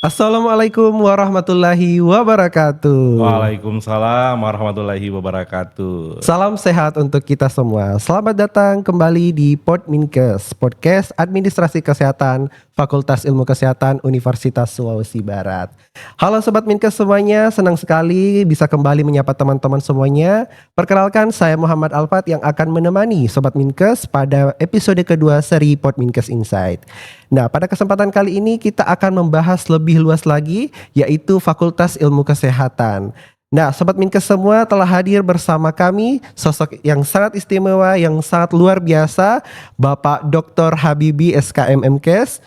Assalamualaikum warahmatullahi wabarakatuh. Waalaikumsalam warahmatullahi wabarakatuh. Salam sehat untuk kita semua. Selamat datang kembali di Podminkes, Podcast Administrasi Kesehatan Fakultas Ilmu Kesehatan Universitas Sulawesi Barat. Halo Sobat Minkes semuanya, senang sekali bisa kembali menyapa teman-teman semuanya. Perkenalkan, saya Muhammad Alfat yang akan menemani Sobat Minkes pada episode kedua seri Podminkes Insight. Nah, pada kesempatan kali ini kita akan membahas lebih luas lagi, yaitu Fakultas Ilmu Kesehatan. Nah, Sobat Minkes semua telah hadir bersama kami, sosok yang sangat istimewa, yang sangat luar biasa, Bapak Dr. Habibie SKM MKes,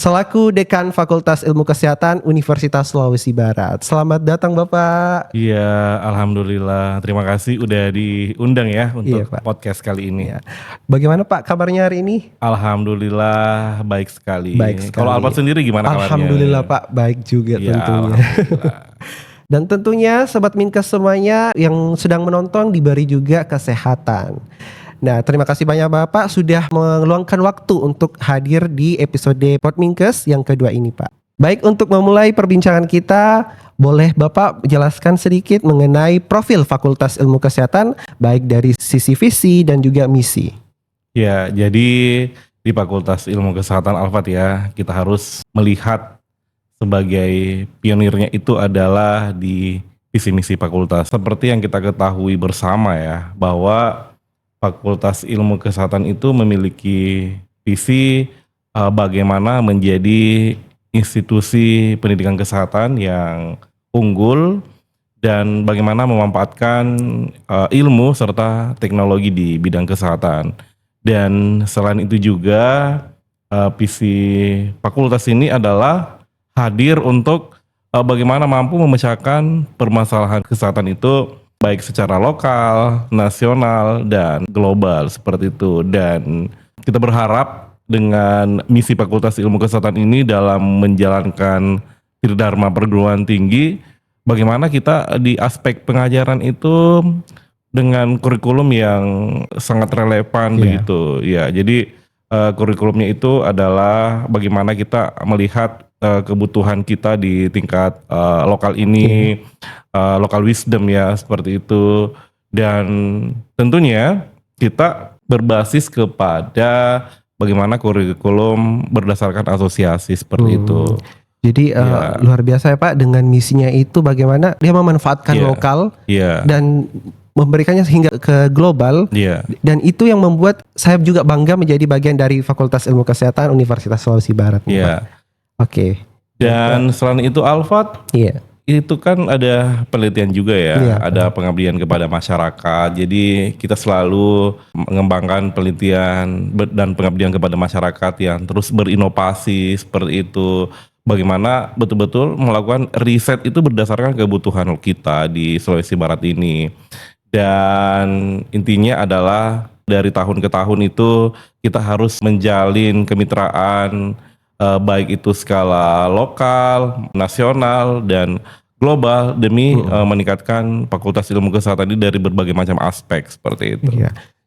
selaku Dekan Fakultas Ilmu Kesehatan Universitas Sulawesi Barat. Selamat datang Bapak. Iya, alhamdulillah. Terima kasih udah diundang ya untuk podcast kali ini. Ya. Bagaimana Pak kabarnya hari ini? Alhamdulillah baik sekali. Baik sekali. Kalau Alfat sendiri gimana kabarnya? Alhamdulillah Pak, baik juga ya, tentunya. Dan tentunya Sobat Minkes semuanya yang sedang menonton diberi juga kesehatan. Nah, terima kasih banyak Bapak sudah meluangkan waktu untuk hadir di episode Podminkes yang kedua ini Pak. Baik, untuk memulai perbincangan kita, boleh Bapak jelaskan sedikit mengenai profil Fakultas Ilmu Kesehatan baik dari sisi visi dan juga misi. Ya, jadi di Fakultas Ilmu Kesehatan Alfat ya, kita harus melihat sebagai pionirnya itu adalah di visi misi fakultas. Seperti yang kita ketahui bersama ya, bahwa Fakultas Ilmu Kesehatan itu memiliki visi bagaimana menjadi institusi pendidikan kesehatan yang unggul dan bagaimana memanfaatkan ilmu serta teknologi di bidang kesehatan. Dan selain itu juga visi fakultas ini adalah hadir untuk bagaimana mampu memecahkan permasalahan kesehatan itu baik secara lokal, nasional, dan global seperti itu. Dan kita berharap dengan misi Fakultas Ilmu Kesehatan ini dalam menjalankan Tridharma perguruan tinggi, bagaimana kita di aspek pengajaran itu dengan kurikulum yang sangat relevan begitu. Ya, jadi kurikulumnya itu adalah bagaimana kita melihat kebutuhan kita di tingkat lokal ini, local wisdom ya seperti itu. Dan tentunya kita berbasis kepada bagaimana kurikulum berdasarkan asosiasi seperti itu. Jadi luar biasa ya Pak, dengan misinya itu bagaimana dia memanfaatkan lokal dan memberikannya hingga ke global. Dan itu yang membuat saya juga bangga menjadi bagian dari Fakultas Ilmu Kesehatan Universitas Sulawesi Barat. Oke. Dan selain itu Alfat, itu kan ada penelitian juga ya, ada pengabdian kepada masyarakat. Jadi kita selalu mengembangkan penelitian dan pengabdian kepada masyarakat yang terus berinovasi seperti itu. Bagaimana betul-betul melakukan riset itu berdasarkan kebutuhan kita di Sulawesi Barat ini. Dan intinya adalah dari tahun ke tahun itu kita harus menjalin kemitraan baik itu skala lokal, nasional, dan global demi meningkatkan Fakultas Ilmu Kesehatan ini dari berbagai macam aspek seperti itu.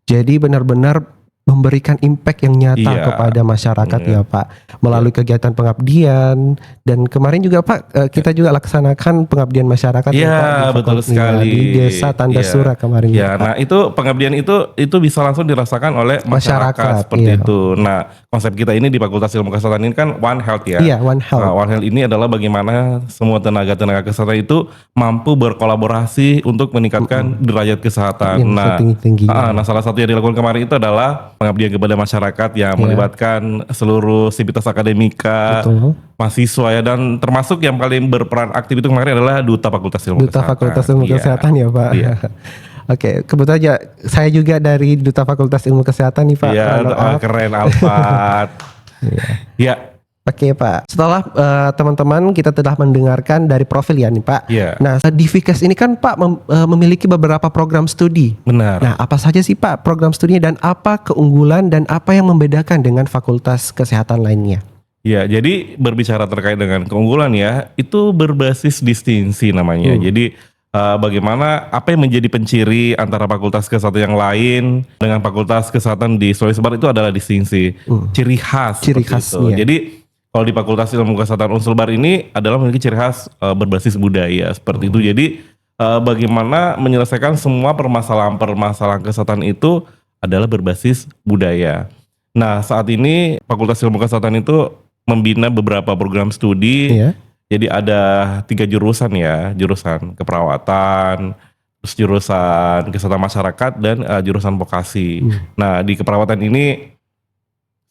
Jadi benar-benar memberikan impact yang nyata kepada masyarakat ya Pak, melalui kegiatan pengabdian. Dan kemarin juga Pak kita juga laksanakan pengabdian masyarakat ya Pak, betul sekali di Desa Tanda Sura kemarin ya Pak. Nah itu pengabdian itu bisa langsung dirasakan oleh masyarakat seperti itu. Nah konsep kita ini di Fakultas Ilmu Kesehatan ini kan One Health ya. One Health. One Health ini adalah bagaimana semua tenaga kesehatan itu mampu berkolaborasi untuk meningkatkan derajat kesehatan. Nah salah satu yang dilakukan kemarin itu adalah pengabdian kepada masyarakat yang melibatkan seluruh sivitas akademika, mahasiswa ya, dan termasuk yang paling berperan aktif itu kemarin adalah Duta Fakultas Ilmu Kesehatan. Fakultas Ilmu Kesehatan ya Pak. Oke, kebetulan aja saya juga dari Duta Fakultas Ilmu Kesehatan nih Pak. Iya, keren Alfat. Oke Pak, setelah teman-teman kita telah mendengarkan dari profil ya nih Pak. Nah di Fikes ini kan Pak memiliki beberapa program studi. Benar. Nah apa saja sih Pak program studinya dan apa keunggulan dan apa yang membedakan dengan fakultas kesehatan lainnya? Ya, jadi berbicara terkait dengan keunggulan ya, itu berbasis distinksi namanya. Jadi bagaimana apa yang menjadi penciri antara fakultas kesehatan yang lain dengan fakultas kesehatan di Sulawesi Barat itu adalah distinksi, ciri khas. Ciri khasnya. Jadi kalau di Fakultas Ilmu Kesehatan Unsulbar ini adalah memiliki ciri khas berbasis budaya seperti itu. Jadi bagaimana menyelesaikan semua permasalahan kesehatan itu adalah berbasis budaya. Nah, saat ini Fakultas Ilmu Kesehatan itu membina beberapa program studi. Iya. Jadi ada 3 jurusan ya, jurusan keperawatan, terus jurusan kesehatan masyarakat dan jurusan vokasi. Nah, di keperawatan ini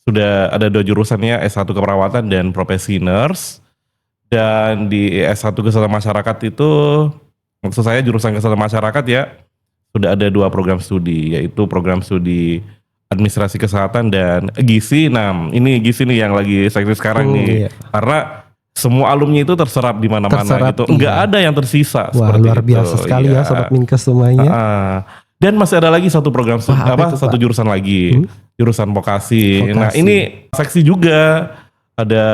sudah ada 2 jurusannya, S1 keperawatan dan profesi nurse. Dan di S1 kesehatan masyarakat itu, maksud saya jurusan kesehatan masyarakat ya, sudah ada 2 program studi, yaitu program studi administrasi kesehatan dan gizi. Nah, ini gizi nih yang lagi seksi sekarang nih. Iya. Karena semua alumni itu terserap di mana-mana gitu. Enggak ada yang tersisa. Wah, seperti luar itu. biasa sekali ya Sobat Minkes semuanya. Dan masih ada lagi satu program Wah, satu jurusan lagi, jurusan vokasi. Nah, ini seksi juga. Ada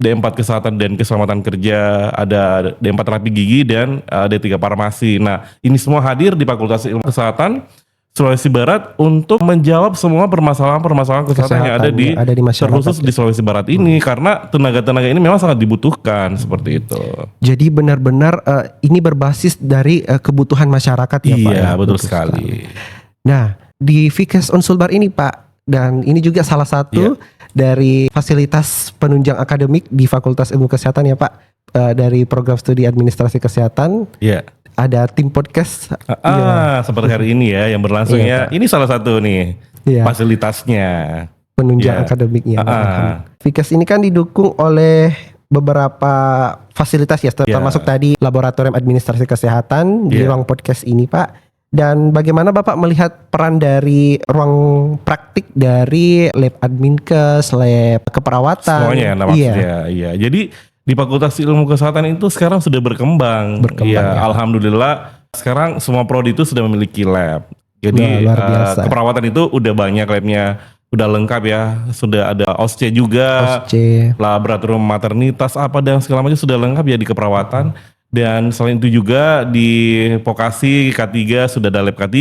D4 kesehatan dan keselamatan kerja, ada D4 terapi gigi dan D3 farmasi. Nah, ini semua hadir di Fakultas Ilmu Kesehatan Sulawesi Barat untuk menjawab semua permasalahan kesehatan yang ada di masyarakat, terkhusus di Sulawesi Barat ini, karena tenaga-tenaga ini memang sangat dibutuhkan seperti itu. Jadi benar-benar ini berbasis dari kebutuhan masyarakat ya Pak. Iya, ya? betul sekali. Nah, di Fikes Unsulbar ini Pak, dan ini juga salah satu dari fasilitas penunjang akademik di Fakultas Ilmu Kesehatan ya Pak, dari program studi administrasi kesehatan. Iya. Ada tim podcast. Seperti hari ini ya yang berlangsung ya. Ini salah satu nih fasilitasnya. Penunjang akademiknya. Fikes ini kan didukung oleh beberapa fasilitas ya, termasuk tadi laboratorium administrasi kesehatan di ruang podcast ini Pak. Dan bagaimana Bapak melihat peran dari ruang praktik dari lab adminkes, lab keperawatan? Semuanya maksudnya. Iya. Jadi di Fakultas Ilmu Kesehatan itu sekarang sudah berkembang. Ya. Alhamdulillah sekarang semua prodi itu sudah memiliki lab. Jadi keperawatan itu udah banyak labnya, udah lengkap ya. Sudah ada OSCE juga, laboratorium maternitas apa dan segala macam sudah lengkap ya di keperawatan. Dan selain itu juga di vokasi K3 sudah ada lab K3.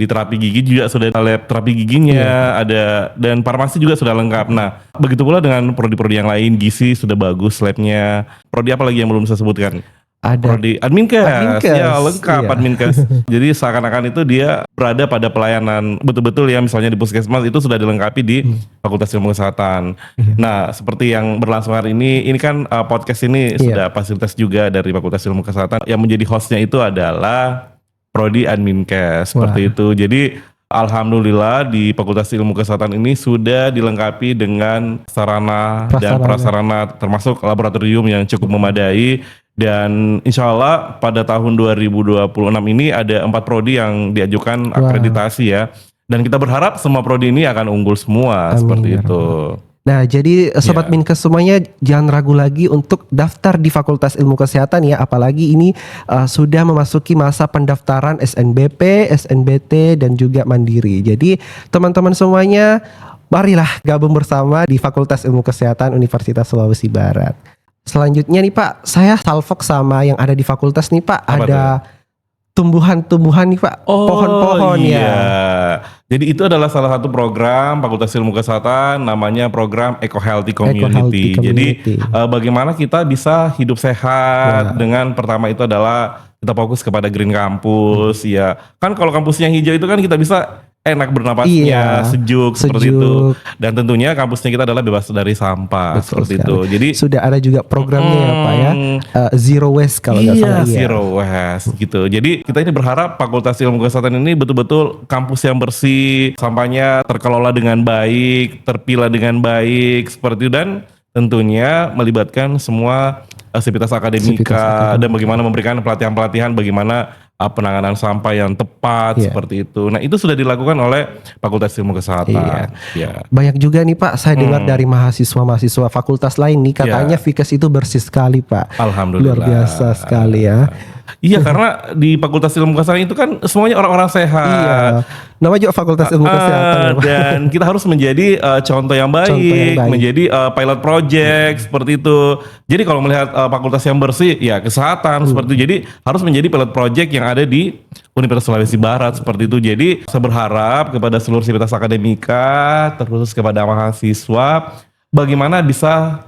Di terapi gigi juga sudah ada lab terapi giginya, ada, dan farmasi juga sudah lengkap. Nah, begitu pula dengan prodi-prodi yang lain, gizi sudah bagus labnya. Prodi apa lagi yang belum saya sebutkan? Ada prodi adminkes. Ya lengkap adminkes. Jadi seakan-akan itu dia berada pada pelayanan betul-betul ya, misalnya di puskesmas itu sudah dilengkapi di Fakultas Ilmu Kesehatan. Nah, seperti yang berlangsung hari ini kan podcast ini sudah fasilitas juga dari Fakultas Ilmu Kesehatan. Yang menjadi hostnya itu adalah prodi adminkes seperti itu. Jadi alhamdulillah di Fakultas Ilmu Kesehatan ini sudah dilengkapi dengan sarana dan prasarana termasuk laboratorium yang cukup memadai, dan insya Allah pada tahun 2026 ini ada 4 prodi yang diajukan akreditasi ya, dan kita berharap semua prodi ini akan unggul semua. Amin, seperti itu. Nah, jadi Sobat Minkes semuanya jangan ragu lagi untuk daftar di Fakultas Ilmu Kesehatan ya, apalagi ini sudah memasuki masa pendaftaran SNBP, SNBT dan juga Mandiri. Jadi teman-teman semuanya marilah gabung bersama di Fakultas Ilmu Kesehatan Universitas Sulawesi Barat. Selanjutnya nih Pak, saya salvok sama yang ada di fakultas nih Pak. Apa ada tumbuhan-tumbuhan nih Pak, pohon-pohon ya. Jadi itu adalah salah satu program Fakultas Ilmu Kesehatan, namanya program Eco Healthy Community. Jadi bagaimana kita bisa hidup sehat dengan pertama itu adalah kita fokus kepada Green Campus ya. Kan kalau kampusnya hijau itu kan kita bisa enak bernapasnya, sejuk seperti itu. Dan tentunya kampusnya kita adalah bebas dari sampah. Betul seperti sekali. Itu. Jadi sudah ada juga programnya ya Pak ya, Zero Waste kalau nggak salah. Zero Waste gitu. Jadi kita ini berharap Fakultas Ilmu Kesehatan ini betul-betul kampus yang bersih, sampahnya terkelola dengan baik, terpilah dengan baik seperti itu, dan tentunya melibatkan semua sivitas akademika dan bagaimana memberikan pelatihan-pelatihan bagaimana penanganan sampah yang tepat seperti itu. Nah, itu sudah dilakukan oleh Fakultas Ilmu Kesehatan. Banyak juga nih Pak, saya dengar dari mahasiswa-mahasiswa fakultas lain nih katanya Fikes itu bersih sekali Pak. Alhamdulillah. Luar biasa sekali ya. Iya, karena di Fakultas Ilmu Kesehatan itu kan semuanya orang-orang sehat. Iya. Namanya juga Fakultas Ilmu Kesehatan ya, Pak. Dan kita harus menjadi contoh yang baik, menjadi pilot project seperti itu. Jadi kalau melihat fakultas yang bersih, ya kesehatan seperti itu. Jadi harus menjadi pilot project yang ada di Universitas Sulawesi Barat seperti itu. Jadi saya berharap kepada seluruh sivitas akademika, terkhusus kepada mahasiswa, bagaimana bisa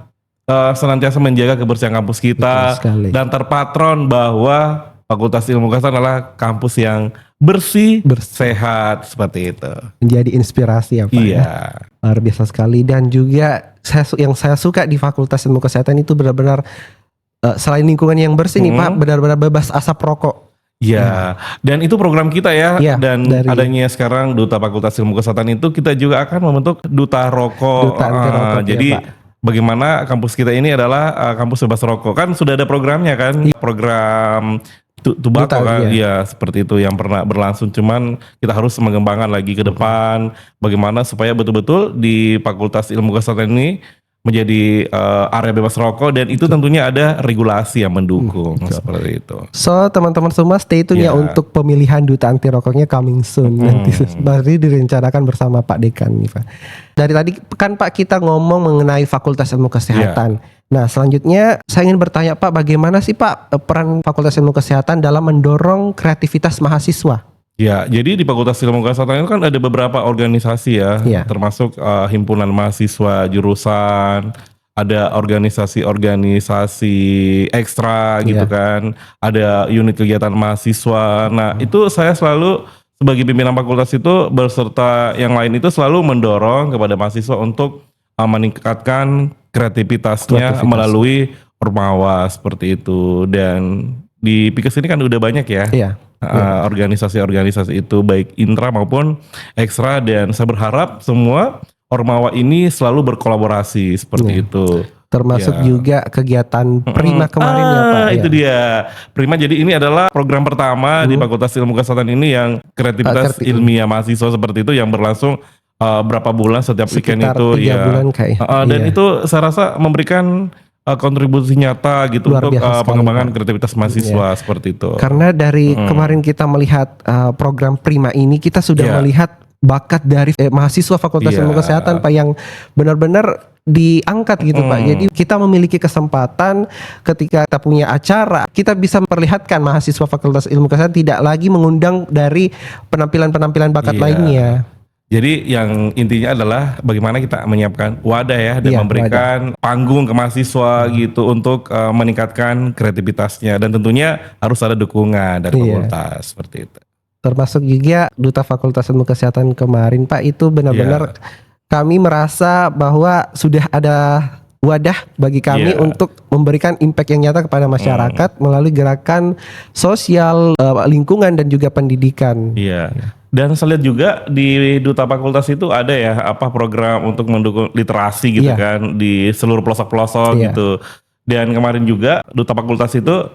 senantiasa menjaga kebersihan kampus Betul kita sekali. dan terpatron bahwa Fakultas Ilmu Kesehatan adalah kampus yang bersih, sehat seperti itu. Menjadi inspirasi ya Pak. Iya. Ya. Luar biasa sekali. Dan juga yang saya suka di Fakultas Ilmu Kesehatan itu benar-benar selain lingkungan yang bersih nih Pak, benar-benar bebas asap rokok. Ya, dan itu program kita ya, Ya, dan adanya sekarang Duta Fakultas Ilmu Kesehatan itu kita juga akan membentuk Duta Rokok. Duta anti rokok, jadi ya, Pak. bagaimana kampus kita ini adalah kampus bebas rokok, kan sudah ada programnya kan, program tubako kan, ya seperti itu yang pernah berlangsung. Cuman kita harus mengembangkan lagi ke depan, bagaimana supaya betul-betul di Fakultas Ilmu Kesehatan ini menjadi area bebas rokok, dan itu tentunya ada regulasi yang mendukung seperti itu. So teman-teman semua stay tune ya untuk pemilihan duta anti rokoknya coming soon. Nanti baru direncanakan bersama Pak Dekan nih Pak. Dari tadi kan Pak kita ngomong mengenai Fakultas Ilmu Kesehatan. Nah selanjutnya saya ingin bertanya Pak, bagaimana sih Pak peran Fakultas Ilmu Kesehatan dalam mendorong kreativitas mahasiswa? Ya, jadi di Fakultas Ilmu Kesehatan itu kan ada beberapa organisasi ya, termasuk himpunan mahasiswa jurusan, ada organisasi-organisasi ekstra gitu kan, ada unit kegiatan mahasiswa. Nah, itu saya selalu sebagai pimpinan fakultas itu berserta yang lain itu selalu mendorong kepada mahasiswa untuk meningkatkan kreativitasnya melalui ormawa seperti itu. Dan di Pikes ini kan udah banyak ya. Organisasi-organisasi itu baik intra maupun ekstra, dan saya berharap semua ormawa ini selalu berkolaborasi seperti itu. Termasuk juga kegiatan Prima kemarin ya Pak. Itu dia Prima. Jadi ini adalah program pertama di Fakultas Ilmu Kesehatan ini yang kreativitas ilmiah mahasiswa seperti itu, yang berlangsung berapa bulan setiap weekend itu 3 bulan dan itu saya rasa memberikan kontribusi nyata gitu untuk pengembangan kreativitas mahasiswa seperti itu. Karena dari kemarin kita melihat program Prima ini, kita sudah melihat bakat dari mahasiswa Fakultas Ilmu Kesehatan Pak yang benar-benar diangkat gitu Pak. Jadi kita memiliki kesempatan ketika kita punya acara, kita bisa memperlihatkan mahasiswa Fakultas Ilmu Kesehatan tidak lagi mengundang dari penampilan-penampilan bakat lainnya. Jadi yang intinya adalah bagaimana kita menyiapkan wadah ya, dan memberikan panggung ke mahasiswa gitu untuk meningkatkan kreativitasnya, dan tentunya harus ada dukungan dari fakultas seperti itu. Termasuk juga Duta Fakultas Ilmu Kesehatan kemarin Pak, itu benar-benar kami merasa bahwa sudah ada wadah bagi kami untuk memberikan impact yang nyata kepada masyarakat melalui gerakan sosial, lingkungan, dan juga pendidikan. Dan saya lihat juga di Duta Fakultas itu ada ya program untuk mendukung literasi gitu kan di seluruh pelosok-pelosok gitu. Dan kemarin juga Duta Fakultas itu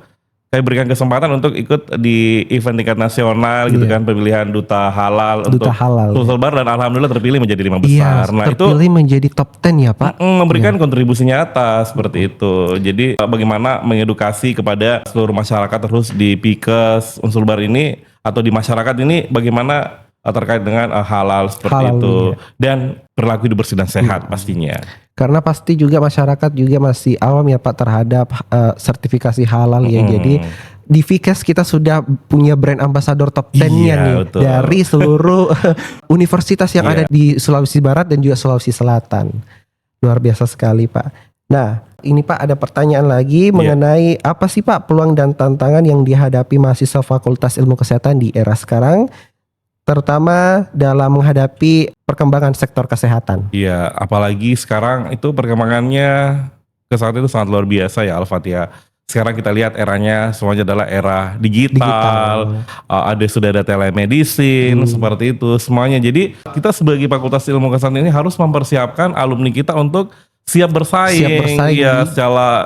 kayak berikan kesempatan untuk ikut di event tingkat nasional gitu kan, pemilihan duta halal untuk Sulselbar, dan alhamdulillah terpilih menjadi 5 besar. Nah, terpilih menjadi top 10 ya Pak. Memberikan kontribusi nyata seperti itu. Jadi bagaimana mengedukasi kepada seluruh masyarakat terus di Pikes Unsulbar ini, atau di masyarakat ini, bagaimana terkait dengan halal seperti itu, dan perilaku hidup bersih dan sehat pastinya. Karena pasti juga masyarakat juga masih awam ya Pak terhadap sertifikasi halal ya. Jadi di Fikes kita sudah punya brand ambassador top 10-nya nih dari seluruh universitas yang ada di Sulawesi Barat dan juga Sulawesi Selatan. Luar biasa sekali Pak. Nah, ini Pak ada pertanyaan lagi mengenai apa sih Pak peluang dan tantangan yang dihadapi mahasiswa Fakultas Ilmu Kesehatan di era sekarang, terutama dalam menghadapi perkembangan sektor kesehatan. Iya, apalagi sekarang itu perkembangannya kesehatan itu sangat luar biasa ya Al-Fatihah. Sekarang kita lihat eranya semuanya adalah era digital. Sudah ada telemedicine seperti itu semuanya. Jadi kita sebagai Fakultas Ilmu Kesehatan ini harus mempersiapkan alumni kita untuk siap bersaing ya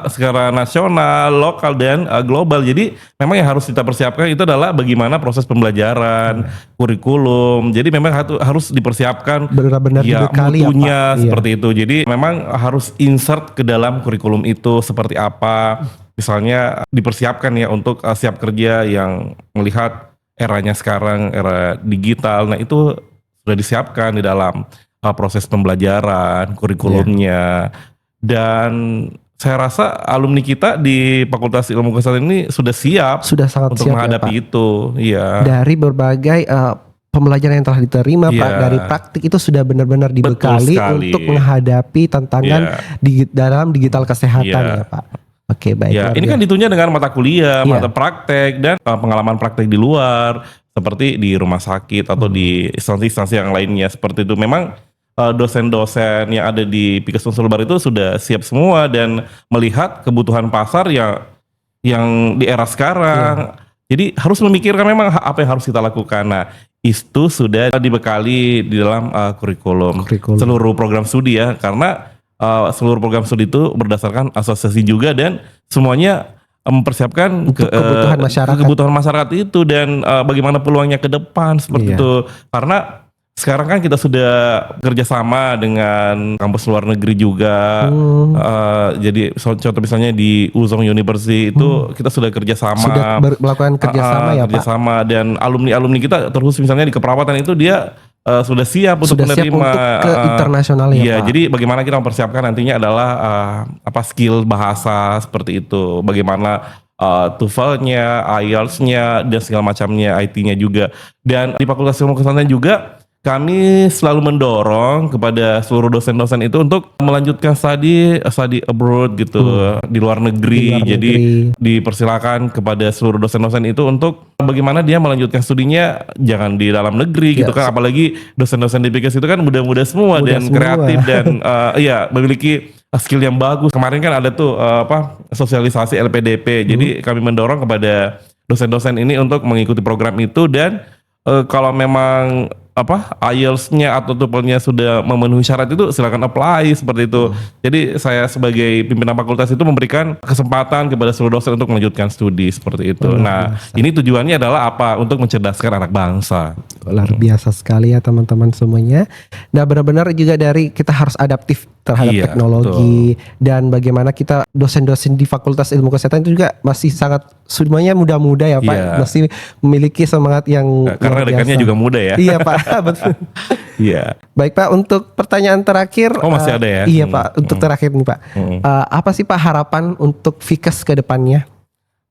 secara nasional, lokal, dan global. Jadi memang yang harus kita persiapkan itu adalah bagaimana proses pembelajaran, kurikulum. Jadi memang harus dipersiapkan benar-benar mutunya seperti itu. Jadi memang harus insert ke dalam kurikulum itu seperti apa. Misalnya dipersiapkan ya untuk siap kerja yang melihat eranya sekarang, era digital. Nah itu sudah disiapkan di dalam proses pembelajaran, kurikulumnya. Dan saya rasa alumni kita di Fakultas Ilmu Kesehatan ini sudah siap sangat untuk menghadapi itu. Dari berbagai pembelajaran yang telah diterima Iya. dari praktik itu sudah benar-benar dibekali sekali. untuk menghadapi tantangan dalam digital kesehatan Iya. ya Pak. Oke, baik. Ya, luar ini kan biasa. ditunya dengan mata kuliah, Iya. mata praktek dan pengalaman praktek di luar seperti di rumah sakit atau di instansi-instansi yang lainnya seperti itu. Memang dosen-dosen yang ada di Pikes Sulbar itu sudah siap semua dan melihat kebutuhan pasar yang di era sekarang. Jadi harus memikirkan memang apa yang harus kita lakukan. Nah, itu sudah dibekali di dalam kurikulum seluruh program studi ya, karena seluruh program studi itu berdasarkan asosiasi juga dan semuanya mempersiapkan Untuk kebutuhan masyarakat itu dan bagaimana peluangnya ke depan seperti itu. Karena sekarang kan kita sudah kerjasama dengan kampus luar negeri juga. Jadi contoh misalnya di Uzong University itu kita sudah kerjasama. Sudah melakukan kerjasama ya Pak. Kerjasama dan alumni kita terus misalnya di keperawatan itu dia sudah siap untuk menerima untuk ke internasional ya iya, Pak. jadi bagaimana kita mempersiapkan nantinya adalah skill bahasa seperti itu. Bagaimana TOEFL-nya, IELTS-nya dan segala macamnya, IT-nya juga. Dan di Fakultas Ilmu Kesehatan juga kami selalu mendorong kepada seluruh dosen-dosen itu untuk melanjutkan study abroad gitu di luar negeri. Jadi dipersilakan kepada seluruh dosen-dosen itu untuk bagaimana dia melanjutkan studinya jangan di dalam negeri gitu kan. Apalagi dosen-dosen di Pikes itu kan muda-muda semua dan kreatif dan memiliki skill yang bagus. Kemarin kan ada tuh sosialisasi LPDP. Jadi kami mendorong kepada dosen-dosen ini untuk mengikuti program itu dan kalau memang IELTS-nya atau TOEFL-nya sudah memenuhi syarat itu silakan apply seperti itu. Jadi saya sebagai pimpinan fakultas itu memberikan kesempatan kepada seluruh dosen untuk melanjutkan studi seperti itu. Ini tujuannya adalah apa? Untuk mencerdaskan anak bangsa. Luar biasa sekali ya teman-teman semuanya. Nah, benar-benar juga dari kita harus adaptif terhadap teknologi dan bagaimana kita dosen-dosen di Fakultas Ilmu Kesehatan itu juga masih sangat semuanya muda-muda ya Pak, masih memiliki semangat yang karena rekannya juga muda ya. Iya Pak, betul. Iya. Baik Pak, untuk pertanyaan terakhir. Masih ada ya? Iya Pak, untuk terakhir nih Pak. Apa sih Pak harapan untuk Fikes ke depannya?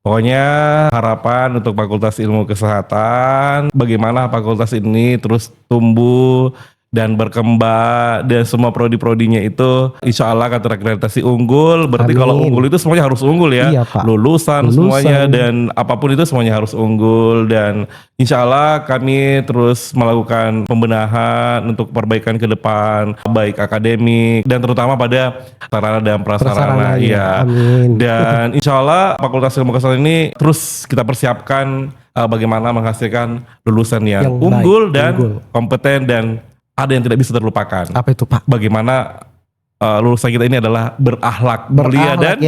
Pokoknya harapan untuk Fakultas Ilmu Kesehatan, bagaimana fakultas ini terus tumbuh dan berkembang dan semua prodi-prodinya itu insya Allah akan terakreditasi unggul. Berarti kalau unggul itu semuanya harus unggul ya. Iya, Pak. Lulusan semuanya dan apapun itu semuanya harus unggul. Dan insya Allah kami terus melakukan pembenahan untuk perbaikan ke depan, baik akademik dan terutama pada sarana dan prasarana. Ya. Amin. Dan insya Allah Fakultas Ilmu Kesehatan ini terus kita persiapkan bagaimana menghasilkan lulusan yang unggul dan kompeten dan ada yang tidak bisa terlupakan. Apa itu Pak? Bagaimana lulusan kita ini adalah berakhlak mulia dan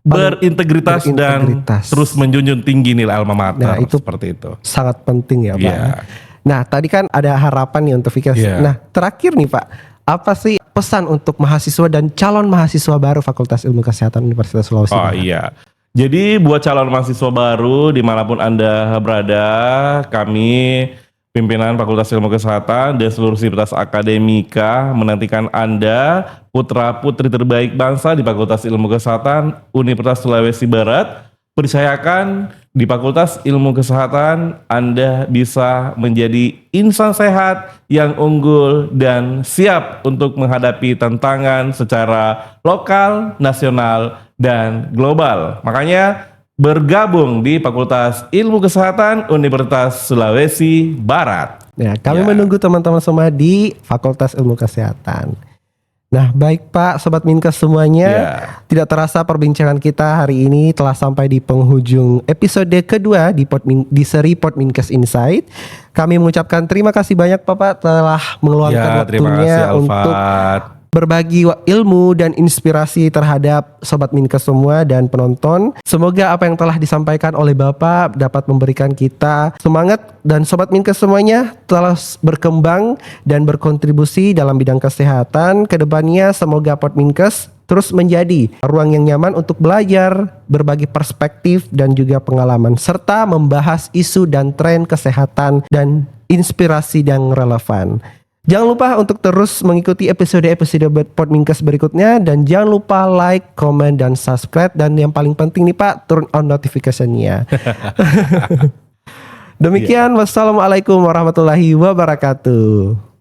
berintegritas dan terus menjunjung tinggi nilai alma mater. Nah, itu seperti itu. Sangat penting ya Pak. Nah, tadi kan ada harapan nih untuk Fikes. Nah, terakhir nih Pak, apa sih pesan untuk mahasiswa dan calon mahasiswa baru Fakultas Ilmu Kesehatan Universitas Sulawesi Barat? Jadi buat calon mahasiswa baru dimanapun Anda berada, kami pimpinan Fakultas Ilmu Kesehatan dan seluruh sivitas akademika menantikan Anda, putra-putri terbaik bangsa di Fakultas Ilmu Kesehatan Universitas Sulawesi Barat. Percayakan di Fakultas Ilmu Kesehatan Anda bisa menjadi insan sehat yang unggul dan siap untuk menghadapi tantangan secara lokal, nasional, dan global. Makanya bergabung di Fakultas Ilmu Kesehatan Universitas Sulawesi Barat. Ya, kami menunggu teman-teman semua di Fakultas Ilmu Kesehatan. Nah, baik Pak, Sobat Minkes semuanya, tidak terasa perbincangan kita hari ini telah sampai di penghujung episode kedua di seri Podminkes Insight. Kami mengucapkan terima kasih banyak Bapak telah meluangkan waktunya untuk berbagi ilmu dan inspirasi terhadap Sobat Minkes semua dan penonton. Semoga apa yang telah disampaikan oleh Bapak dapat memberikan kita semangat dan Sobat Minkes semuanya telah berkembang dan berkontribusi dalam bidang kesehatan. Kedepannya semoga Podminkes terus menjadi ruang yang nyaman untuk belajar, berbagi perspektif dan juga pengalaman, serta membahas isu dan tren kesehatan dan inspirasi yang relevan. Jangan lupa untuk terus mengikuti episode-episode Podminkes berikutnya dan jangan lupa like, comment, dan subscribe dan yang paling penting nih Pak, turn on notification-nya. Demikian, wassalamualaikum warahmatullahi wabarakatuh.